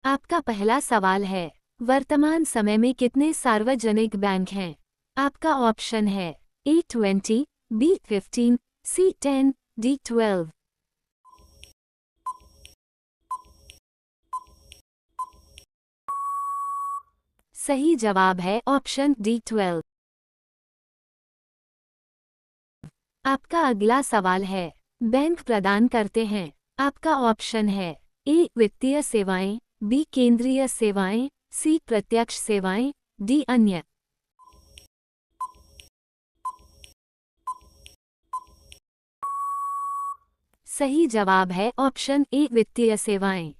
आपका पहला सवाल है, वर्तमान समय में कितने सार्वजनिक बैंक हैं? आपका ऑप्शन है A20, B15, C10, D12। सही जवाब है ऑप्शन D12। आपका अगला सवाल है, बैंक प्रदान करते हैं। आपका ऑप्शन है A वित्तीय सेवाएं, B केंद्रीय सेवाएं, C प्रत्यक्ष सेवाएं, D अन्य। सही जवाब है ऑप्शन ए वित्तीय सेवाएं।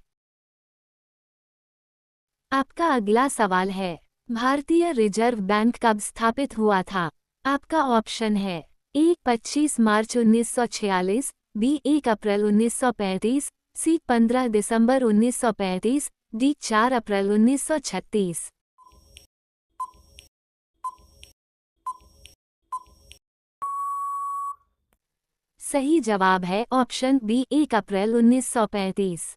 आपका अगला सवाल है, भारतीय रिजर्व बैंक कब स्थापित हुआ था? आपका ऑप्शन है ए 25 मार्च 1946, बी 1 अप्रैल 1935, सी 15 दिसंबर 1935, डी 4 अप्रैल 1936। सही जवाब है ऑप्शन बी 1 अप्रैल 1935।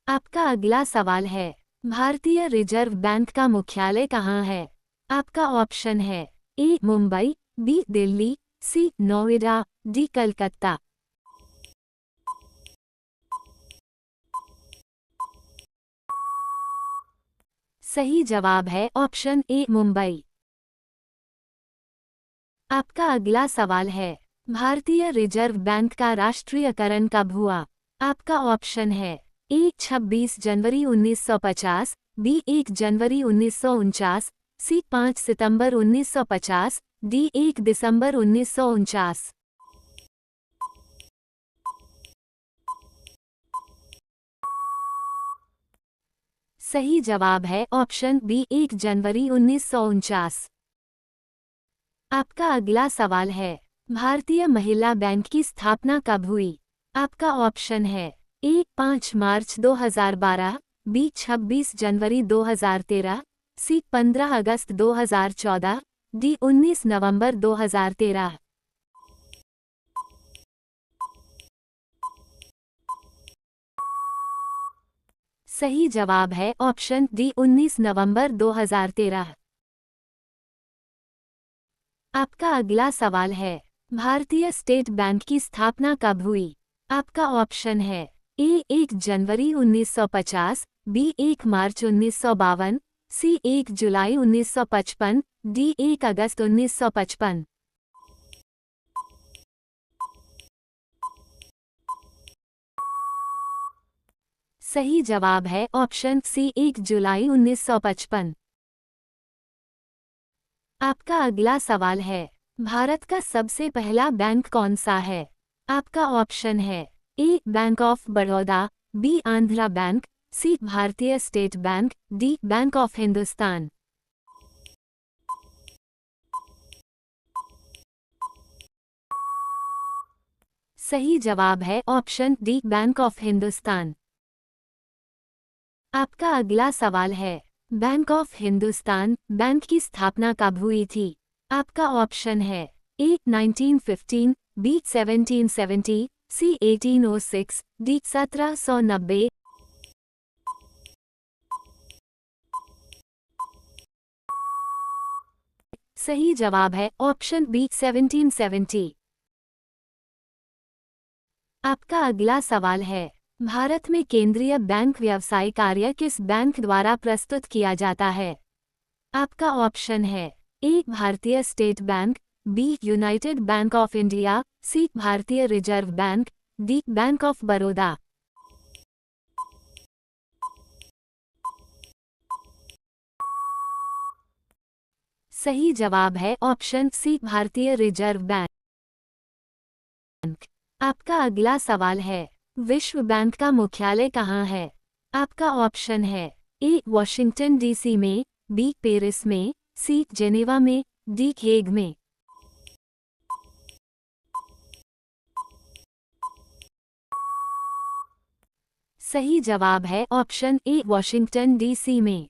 आपका अगला सवाल है, भारतीय रिजर्व बैंक का मुख्यालय कहाँ है? आपका ऑप्शन है ए मुंबई, बी दिल्ली, सी नोएडा, डी कलकत्ता। सही जवाब है ऑप्शन ए मुंबई। आपका अगला सवाल है, भारतीय रिजर्व बैंक का राष्ट्रीयकरण कब हुआ? आपका ऑप्शन है ए 26 जनवरी 1950, बी 1 जनवरी 1949, सी 5 सितंबर 1950, डी 1 दिसंबर 1949। सही जवाब है ऑप्शन बी 1 जनवरी 1949। आपका अगला सवाल है, भारतीय महिला बैंक की स्थापना कब हुई? आपका ऑप्शन है ए 5 मार्च 2012, बी 26 जनवरी 2013, सी 15 अगस्त 2014, डी 19 नवंबर 2013। सही जवाब है ऑप्शन डी 19 नवंबर 2013। आपका अगला सवाल है, भारतीय स्टेट बैंक की स्थापना कब हुई? आपका ऑप्शन है ए 1 जनवरी 1950, बी 1 मार्च 1952, सी 1 जुलाई 1955, डी 1 अगस्त 1955। सही जवाब है ऑप्शन सी 1 जुलाई 1955। आपका अगला सवाल है, भारत का सबसे पहला बैंक कौन सा है? आपका ऑप्शन है A bank of Baroda, B Andhra bank, C Bharatiya state bank, D bank of Hindustan. सही जवाब है option D bank of Hindustan. आपका अगला सवाल है, बैंक ऑफ हिंदुस्तान बैंक की स्थापना कब हुई थी? आपका ऑप्शन है ए 1915, बी 1770, सी 1806, डी 1790। सही जवाब है ऑप्शन बी 1770। आपका अगला सवाल है, भारत में केंद्रीय बैंक व्यवसाय कार्य किस बैंक द्वारा प्रस्तुत किया जाता है? आपका ऑप्शन है A Bharatiya state bank, B united bank of India, C Bharatiya reserve bank, D bank of Baroda. सही जवाब है ऑप्शन सी भारतीय रिजर्व बैंक। आपका अगला सवाल है, विश्व बैंक का मुख्यालय कहाँ है? आपका ऑप्शन है ए वॉशिंगटन डीसी में, बी पेरिस में, सी जेनेवा में, डी हेग में। सही जवाब है ऑप्शन ए वॉशिंगटन डीसी में।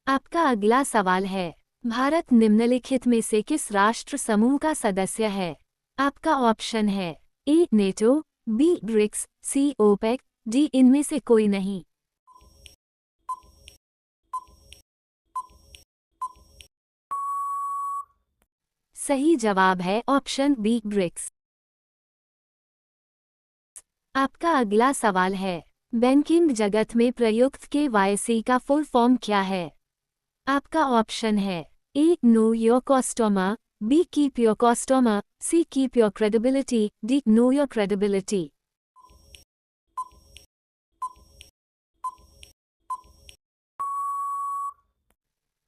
आपका अगला सवाल है, भारत निम्नलिखित में से किस राष्ट्र समूह का सदस्य है? आपका ऑप्शन है ए नेटो, बी ब्रिक्स, सी ओपेक, डी इनमें से कोई नहीं। सही जवाब है ऑप्शन बी ब्रिक्स। आपका अगला सवाल है, बैंकिंग जगत में प्रयुक्त केवाईसी का फुल फॉर्म क्या है? आपका ऑप्शन है A know your customer, B keep your customer, C keep your credibility, D know your credibility.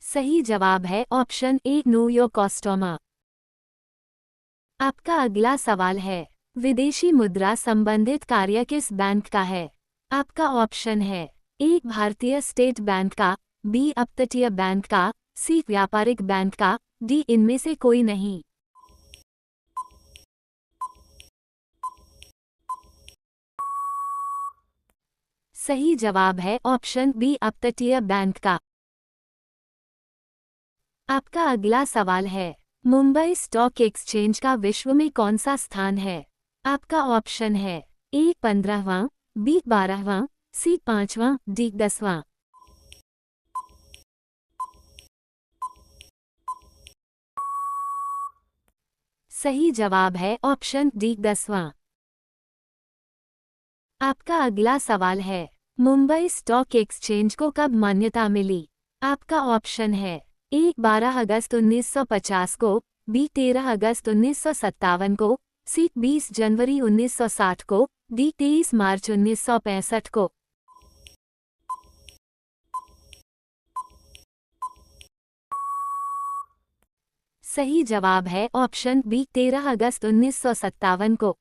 सही जवाब है option A know your customer. आपका अगला सवाल है, विदेशी मुद्रा संबंधित कार्य किस बैंक का है? आपका ऑप्शन है ए भारतीय स्टेट बैंक का, बी अपतटीय बैंक का, सी व्यापारिक बैंक का, डी इनमें से कोई नहीं। सही जवाब है ऑप्शन बी अपतटीय बैंक का। आपका अगला सवाल है, मुंबई स्टॉक एक्सचेंज का विश्व में कौन सा स्थान है? आपका ऑप्शन है ए 15वां, बी 12वां, सी 5वां, डी 10वां। सही जवाब है ऑप्शन डी 10वां। आपका अगला सवाल है, मुंबई स्टॉक एक्सचेंज को कब मान्यता मिली? आपका ऑप्शन है ए 12 अगस्त 1950 को, बी 13 अगस्त 1957 को, सी 20 जनवरी 1960 को, डी 23 मार्च 1965 को। सही जवाब है ऑप्शन बी 13 अगस्त 1957 को।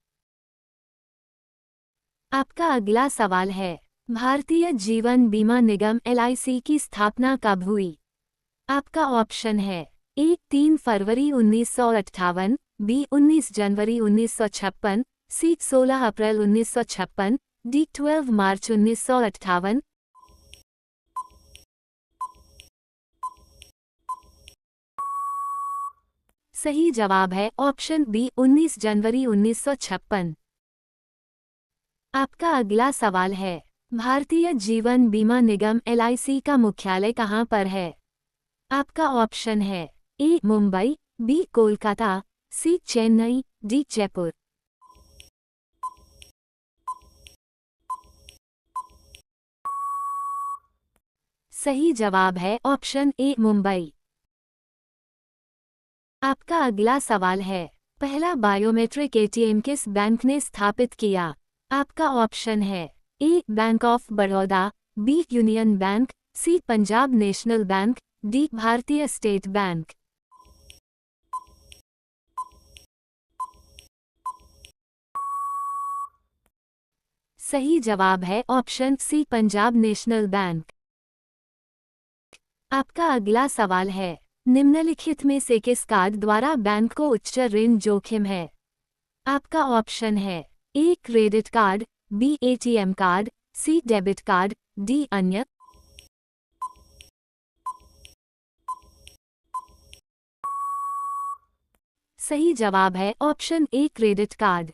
आपका अगला सवाल है, भारतीय जीवन बीमा निगम LIC की स्थापना कब हुई? आपका ऑप्शन है ए 3 फरवरी 1958, बी 19 जनवरी 1956, सी 16 अप्रैल 1956, डी 12 मार्च 1958। सही जवाब है ऑप्शन बी 19 जनवरी 1956। आपका अगला सवाल है, भारतीय जीवन बीमा निगम LIC का मुख्यालय कहाँ पर है? आपका ऑप्शन है ए मुंबई, बी कोलकाता, सी चेन्नई, डी जयपुर। सही जवाब है ऑप्शन ए मुंबई। आपका अगला सवाल है, पहला बायोमेट्रिक ATM किस बैंक ने स्थापित किया? आपका ऑप्शन है A bank of Baroda, B union bank, C Punjab national bank, D Bharatiya state bank. सही जवाब है option C Punjab national bank. आपका अगला सवाल है, निम्नलिखित में से किस कार्ड द्वारा बैंक को उच्च ऋण जोखिम है? आपका ऑप्शन है A credit card, B ATM card, C debit card, D अन्य। सही जवाब है ऑप्शन ए क्रेडिट कार्ड।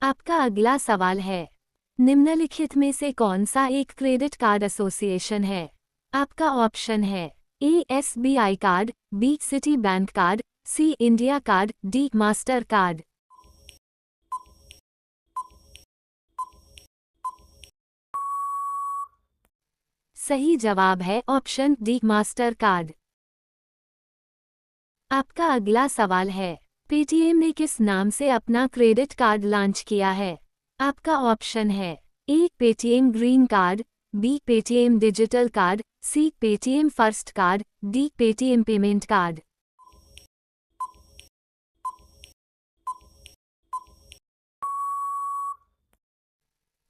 आपका अगला सवाल है, निम्नलिखित में से कौन सा एक क्रेडिट कार्ड एसोसिएशन है? आपका ऑप्शन है A SBI card, B Citi bank card, C India card, D Mastercard. सही जवाब है ऑप्शन डी मास्टर कार्ड। आपका अगला सवाल है, पेटीएम ने किस नाम से अपना क्रेडिट कार्ड लॉन्च किया है? आपका ऑप्शन है A Paytm green card, B Paytm digital card, C Paytm first card, D Paytm payment card.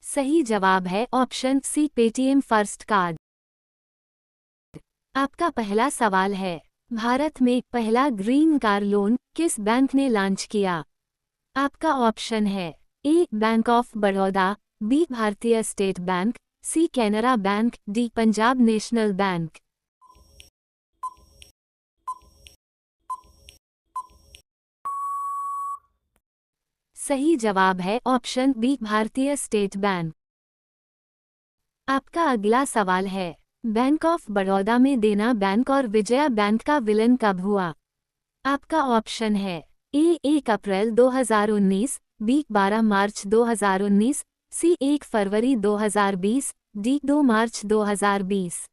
सही जवाब है option C Paytm first card. आपका पहला सवाल है, भारत में पहला ग्रीन कार लोन किस बैंक ने लॉन्च किया? आपका ऑप्शन है A bank of Baroda, B Bharatiya state bank, C Canara bank, D Punjab national bank. सही जवाब है option B Bharatiya state bank. आपका अगला सवाल है, बैंक ऑफ बड़ौदा में देना बैंक और विजया बैंक का विलय कब हुआ? आपका ऑप्शन है ए 1 अप्रैल 2019, बी 12 मार्च 2019, सी 1 फरवरी 2020, डी 2 मार्च 2020।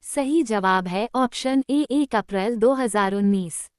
सही जवाब है ऑप्शन ए 1 अप्रैल 2019।